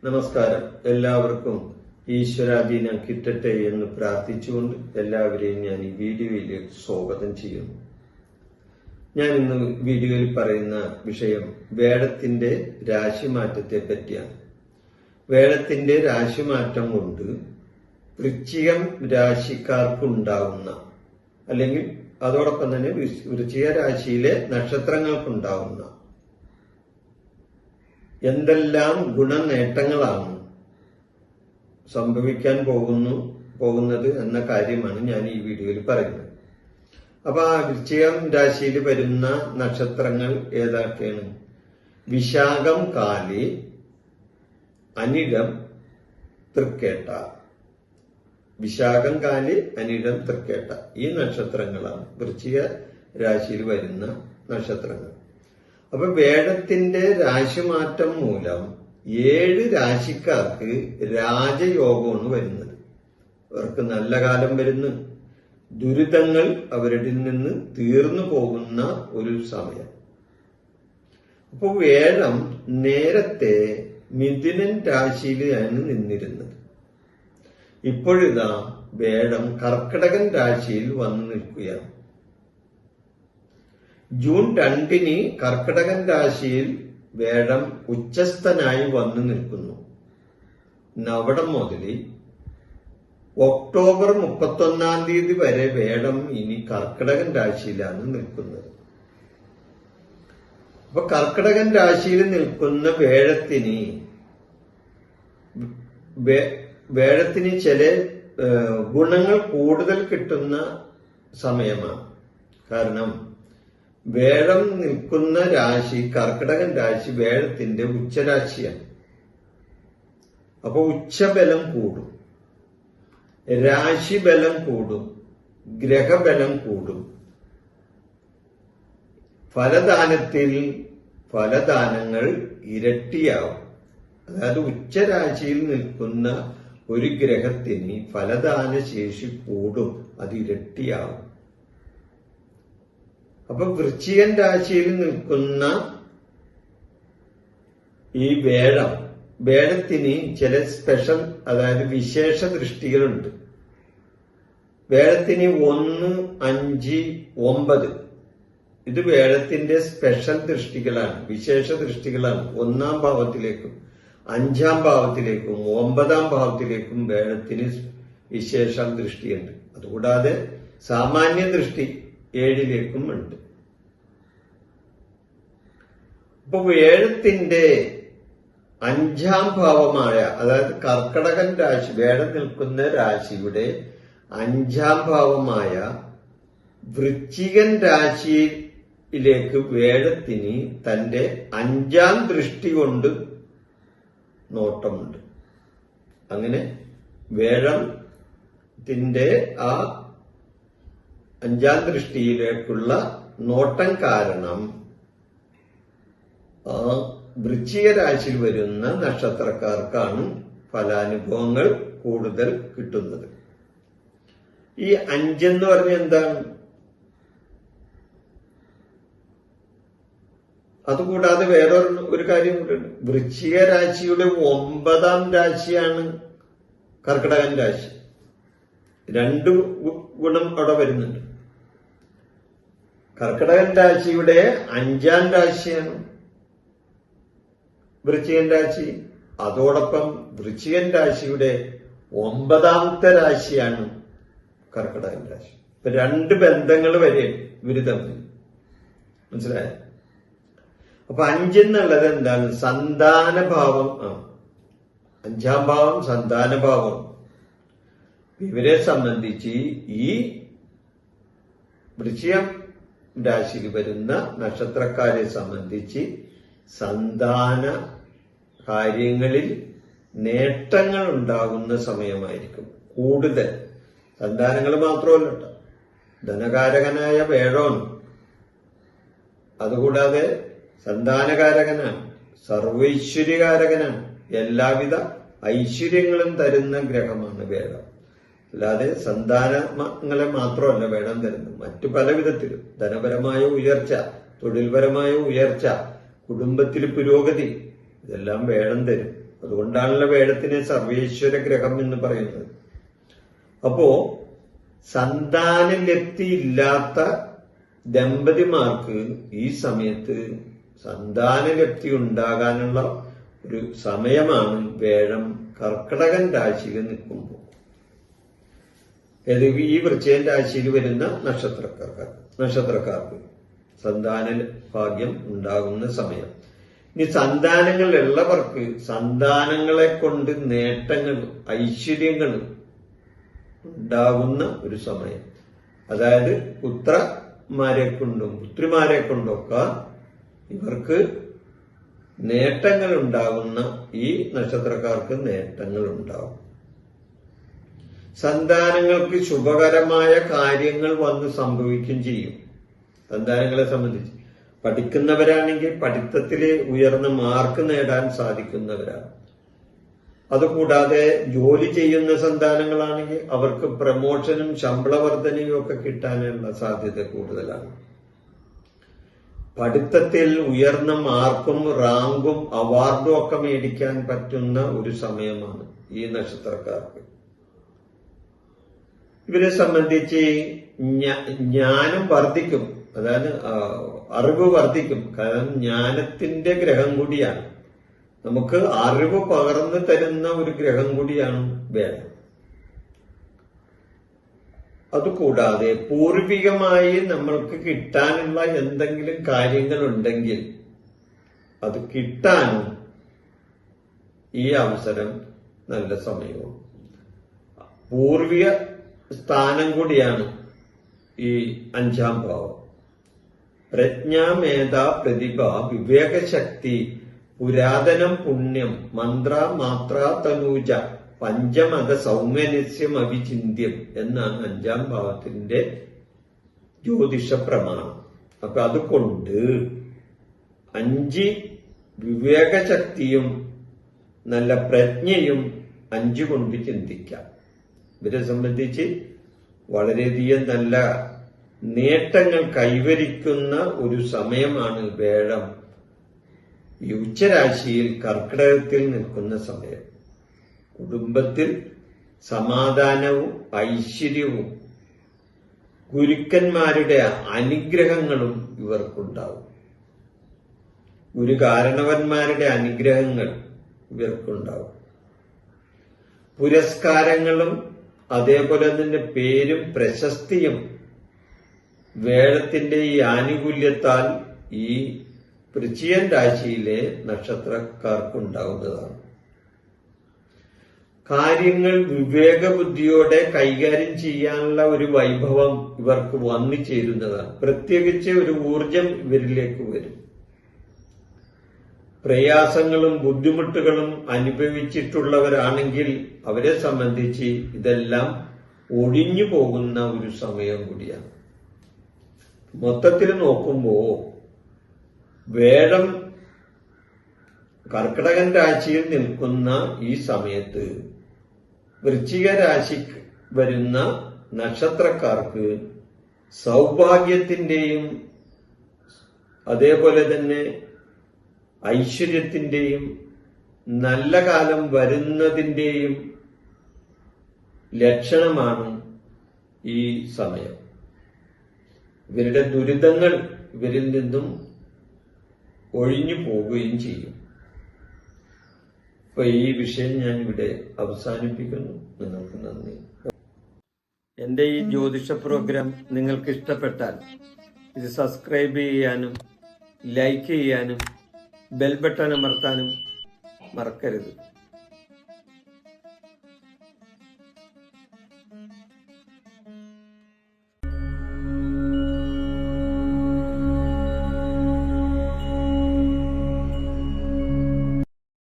നമസ്കാരം. എല്ലാവർക്കും ഈശ്വരാധീനം കിട്ടട്ടെ എന്ന് പ്രാർത്ഥിച്ചുകൊണ്ട് എല്ലാവരെയും ഞാൻ ഈ വീഡിയോയിലേക്ക് സ്വാഗതം ചെയ്യുന്നു. ഞാൻ ഇന്ന് വീഡിയോയിൽ പറയുന്ന വിഷയം വേഴത്തിന്റെ രാശിമാറ്റത്തെ പറ്റിയാണ്. വേഴത്തിന്റെ രാശിമാറ്റം കൊണ്ട് വൃശ്ചികം രാശിക്കാർക്കുണ്ടാവുന്ന അല്ലെങ്കിൽ അതോടൊപ്പം തന്നെ വൃശ്ചിക രാശിയിലെ നക്ഷത്രങ്ങൾക്കുണ്ടാവുന്ന എന്തെല്ലാം ഗുണനേട്ടങ്ങളാണ് സംഭവിക്കാൻ പോകുന്നത് എന്ന കാര്യമാണ് ഞാൻ ഈ വീഡിയോയിൽ പറയുന്നത്. അപ്പൊ ആ വൃശ്ചികം രാശിയിൽ വരുന്ന നക്ഷത്രങ്ങൾ ഏതൊക്കെയാണ്? വിശാഖം, കാലി, അനിഴം, തൃക്കേട്ട. വിശാഖം, കാലി, അനിഴം, തൃക്കേട്ട ഈ നക്ഷത്രങ്ങളാണ് വൃശ്ചിക രാശിയിൽ വരുന്ന നക്ഷത്രങ്ങൾ. അപ്പൊ വേഴത്തിന്റെ രാശിമാറ്റം മൂലം 7 രാശിക്കാർക്ക് രാജയോഗമാണ് വരുന്നത്. അവർക്ക് നല്ല കാലം വരുന്നു. ദുരിതങ്ങൾ അവരിൽ നിന്ന് തീർന്നു പോകുന്ന ഒരു സമയം. അപ്പൊ വേഴം നേരത്തെ മിഥുനൻ രാശിയിലാണ് നിന്നിരുന്നത്. ഇപ്പോഴിതാ വേഴം കർക്കിടകൻ രാശിയിൽ വന്നു നിൽക്കുകയാണ്. ജൂൺ 2 കർക്കിടകൻ രാശിയിൽ വേഴം ഉച്ചസ്ഥനായി വന്നു നിൽക്കുന്നു. അവിടെ മുതൽ ഒക്ടോബർ 31 വരെ വേഴം ഇനി കർക്കിടകൻ രാശിയിലാണ് നിൽക്കുന്നത്. അപ്പൊ കർക്കിടകൻ രാശിയിൽ നിൽക്കുന്ന വേഴത്തിന് ചില ഗുണങ്ങൾ കൂടുതൽ കിട്ടുന്ന സമയമാണ്. കാരണം വേഴം നിൽക്കുന്ന രാശി കർക്കിടകൻ രാശി വേഴത്തിന്റെ ഉച്ചരാശിയാണ്. അപ്പൊ ഉച്ചബലം കൂടും, രാശിബലം കൂടും, ഗ്രഹബലം കൂടും. ഫലദാനങ്ങൾ ഇരട്ടിയാവും. അതായത് ഉച്ചരാശിയിൽ നിൽക്കുന്ന ഒരു ഗ്രഹത്തിന് ഫലദാന ശേഷി കൂടും, അത് ഇരട്ടിയാവും. അപ്പൊ വൃശ്ചികൻ രാശിയിൽ നിൽക്കുന്ന ഈ വേഴത്തിന് ചില സ്പെഷ്യൽ, അതായത് വിശേഷ ദൃഷ്ടികളുണ്ട്. വേഴത്തിന് 1, 5, 9 ഇത് വേഴത്തിന്റെ സ്പെഷ്യൽ ദൃഷ്ടികളാണ്, വിശേഷ ദൃഷ്ടികളാണ്. 1-ാം ഭാവത്തിലേക്കും 5-ാം ഭാവത്തിലേക്കും 9-ാം ഭാവത്തിലേക്കും വേഴത്തിന് വിശേഷ ദൃഷ്ടിയുണ്ട്. അതുകൂടാതെ സാമാന്യ ദൃഷ്ടി 7ലേക്കും ഉണ്ട്. അപ്പൊ വേഴത്തിന്റെ 5-ാം ഭാവമായ, അതായത് കർക്കിടകൻ രാശി, വേഴം നിൽക്കുന്ന രാശിയുടെ 5-ാം ഭാവമായ വൃശ്ചികൻ രാശിയിലേക്ക് വേഴത്തിന് തന്റെ 5-ാം ദൃഷ്ടി കൊണ്ട് നോട്ടമുണ്ട്. അങ്ങനെ വേഴത്തിന്റെ ആ 5-ാം ദൃഷ്ടിയിലേക്കുള്ള നോട്ടം കാരണം വൃശ്ചിക രാശിയിൽ വരുന്ന നക്ഷത്രക്കാർക്കാണ് ഫലാനുഭവങ്ങൾ കൂടുതൽ കിട്ടുന്നത്. ഈ 5 എന്ന് പറഞ്ഞ എന്താണ്? അതുകൂടാതെ വേറൊരു കാര്യം കൂടെയുണ്ട്. വൃശ്ചിക രാശിയുടെ 9-ാം രാശിയാണ് കർക്കിടകൻ രാശി. 2 ഗുണം അവിടെ വരുന്നുണ്ട്. കർക്കിടകൻ രാശിയുടെ 5-ാം രാശിയാണ് വൃശ്ചികൻ രാശി. അതോടൊപ്പം വൃശ്ചികൻ രാശിയുടെ 9-ാമത്തെ രാശിയാണ് കർക്കിടകൻ രാശി. ഇപ്പൊ 2 ബന്ധങ്ങൾ വരെ ഇവര് തമ്മിൽ, മനസ്സിലായോ? അപ്പൊ 5 എന്നുള്ളത് എന്താണ്? സന്താനഭാവം ആണ്. 5-ാം ഭാവം സന്താനഭാവം. ഇവരെ സംബന്ധിച്ച് ഈ വൃശ്ചികം രാശിയിൽ വരുന്ന നക്ഷത്രക്കാരെ സംബന്ധിച്ച് സന്താന കാര്യങ്ങളിൽ നേട്ടങ്ങൾ ഉണ്ടാകുന്ന സമയമായിരിക്കും കൂടുതൽ. സന്താനങ്ങൾ മാത്രമല്ല, ധനകാരകനായ വേഴമാണ്. അതുകൂടാതെ സന്താനകാരകനാണ്, സർവൈശ്വര്യകാരകനാണ്. എല്ലാവിധ ഐശ്വര്യങ്ങളും തരുന്ന ഗ്രഹമാണ് വേഴം. അല്ലാതെ സന്താനങ്ങളെ മാത്രമല്ല വേഴം തരുന്നത്, മറ്റു പല വിധത്തിലും ധനപരമായ ഉയർച്ച, തൊഴിൽപരമായ ഉയർച്ച, കുടുംബത്തിൽ പുരോഗതി, ഇതെല്ലാം വേഴം തരും. അതുകൊണ്ടാണല്ലോ വേടത്തിനെ സർവേശ്വര ഗ്രഹം എന്ന് പറയുന്നത്. അപ്പോ സന്താനലബ്ധിയില്ലാത്ത ദമ്പതിമാർക്ക് ഈ സമയത്ത് സന്താനലബ്ധി ഉണ്ടാകാനുള്ള ഒരു സമയമാണ് വേഴം കർക്കിടകൻ രാശിയിൽ നിൽക്കുമ്പോൾ. ഈ വൃശ്ചികൻ രാശിയിൽ വരുന്ന നക്ഷത്രക്കാർക്ക് സന്താന ഭാഗ്യം ഉണ്ടാകുന്ന സമയം. ഇനി സന്താനങ്ങൾ ഉള്ളവർക്ക് സന്താനങ്ങളെ കൊണ്ട് നേട്ടങ്ങളും ഐശ്വര്യങ്ങളും ഉണ്ടാകുന്ന ഒരു സമയം. അതായത് പുത്രന്മാരെ കൊണ്ടും പുത്രിമാരെ കൊണ്ടൊക്കെ ഇവർക്ക് നേട്ടങ്ങൾ ഉണ്ടാകുന്ന ഈ നക്ഷത്രക്കാർക്ക് നേട്ടങ്ങൾ ഉണ്ടാകും. സന്താനങ്ങൾക്ക് ശുഭകരമായ കാര്യങ്ങൾ വന്ന് സംഭവിക്കും ചെയ്യും. സന്താനങ്ങളെ സംബന്ധിച്ച് പഠിക്കുന്നവരാണെങ്കിൽ പഠിത്തത്തിൽ ഉയർന്ന മാർക്ക് നേടാൻ സാധിക്കുന്നവരാണ്. അതുകൂടാതെ ജോലി ചെയ്യുന്ന സന്താനങ്ങളാണെങ്കിൽ അവർക്ക് പ്രമോഷനും ശമ്പള വർധനയും ഒക്കെ കിട്ടാനുള്ള സാധ്യത കൂടുതലാണ്. പഠിത്തത്തിൽ ഉയർന്ന മാർക്കും റാങ്കും അവാർഡും ഒക്കെ മേടിക്കാൻ പറ്റുന്ന ഒരു സമയമാണ് ഈ നക്ഷത്രക്കാർക്ക്. ഇവരെ സംബന്ധിച്ച് ജ്ഞാനം വർദ്ധിക്കും, അതായത് അറിവ് വർദ്ധിക്കും. കാരണം ജ്ഞാനത്തിന്റെ ഗ്രഹം കൂടിയാണ്, നമുക്ക് അറിവ് പകർന്നു തരുന്ന ഒരു ഗ്രഹം കൂടിയാണ് വേഴം. അതുകൂടാതെ പൂർവികമായി നമ്മൾക്ക് കിട്ടാനുള്ള എന്തെങ്കിലും കാര്യങ്ങൾ ഉണ്ടെങ്കിൽ അത് കിട്ടാനും ഈ അവസരം നല്ല സമയവും. പൂർവിക സ്ഥാനം കൂടിയാണ് ഈ 5ാം ഭാവം. പ്രജ്ഞ, മേധ, പ്രതിഭ, വിവേകശക്തി, പുരാതനം, പുണ്യം, മന്ത്ര, മാത്ര, തനൂജ, പഞ്ചമത, സൗമ്യനിസ്യം, അവിചിന്യം എന്നാണ് 5ാം ഭാവത്തിന്റെ ജ്യോതിഷ പ്രമാണം. അപ്പൊ അതുകൊണ്ട് 5 വിവേകശക്തിയും നല്ല പ്രജ്ഞയും 5 കൊണ്ട് ചിന്തിക്കാം. ഇവരെ സംബന്ധിച്ച് വളരെയധികം നല്ല നേട്ടങ്ങൾ കൈവരിക്കുന്ന ഒരു സമയമാണ് വേഴം ഈ ഉച്ചരാശിയിൽ കർക്കിടകത്തിൽ നിൽക്കുന്ന സമയം. കുടുംബത്തിൽ സമാധാനവും ഐശ്വര്യവും ഗുരുക്കന്മാരുടെ അനുഗ്രഹങ്ങളും ഇവർക്കുണ്ടാവും. ഗുരുകാരണവന്മാരുടെ അനുഗ്രഹങ്ങൾ ഇവർക്കുണ്ടാവും. പുരസ്കാരങ്ങളും അതേപോലെ തന്നെ പേരും പ്രശസ്തിയും വേഴത്തിന്റെ ഈ ആനുകൂല്യത്താൽ ഈ വൃശ്ചികൻ രാശിയിലെ നക്ഷത്രക്കാർക്കുണ്ടാവുന്നതാണ്. കാര്യങ്ങൾ വിവേകബുദ്ധിയോടെ കൈകാര്യം ചെയ്യാനുള്ള ഒരു വൈഭവം ഇവർക്ക് വന്നു ചേരുന്നതാണ്. പ്രത്യേകിച്ച് ഒരു ഊർജം ഇവരിലേക്ക് വരും. പ്രയാസങ്ങളും ബുദ്ധിമുട്ടുകളും അനുഭവിച്ചിട്ടുള്ളവരാണെങ്കിൽ അവരെ സംബന്ധിച്ച് ഇതെല്ലാം ഒഴിഞ്ഞു പോകുന്ന ഒരു സമയം കൂടിയാണ്. മൊത്തത്തിൽ നോക്കുമ്പോൾ വേഴം കർക്കിടകൻ രാശിയിൽ നിൽക്കുന്ന ഈ സമയത്ത് വൃശ്ചിക രാശിക്ക് വരുന്ന നക്ഷത്രക്കാർക്ക് സൗഭാഗ്യത്തിന്റെയും അതേപോലെ തന്നെ ഐശ്വര്യത്തിന്റെയും നല്ല കാലം വരുന്നതിന്റെയും ലക്ഷണമാണ് ഈ സമയം. ഇവരുടെ ദുരിതങ്ങൾ ഇവരിൽ നിന്നും ഒഴിഞ്ഞു പോവുകയും ചെയ്യും. അപ്പൊ ഈ വിഷയം ഞാൻ ഇവിടെ അവസാനിപ്പിക്കുന്നു. നിങ്ങൾക്ക് നന്ദി. എന്റെ ഈ ജ്യോതിഷ പ്രോഗ്രാം നിങ്ങൾക്ക് ഇഷ്ടപ്പെട്ടാൽ ഇത് സബ്സ്ക്രൈബ് ചെയ്യാനും ലൈക്ക് ചെയ്യാനും ബെൽ ബട്ടൺ അമർത്താനും മറക്കരുത്.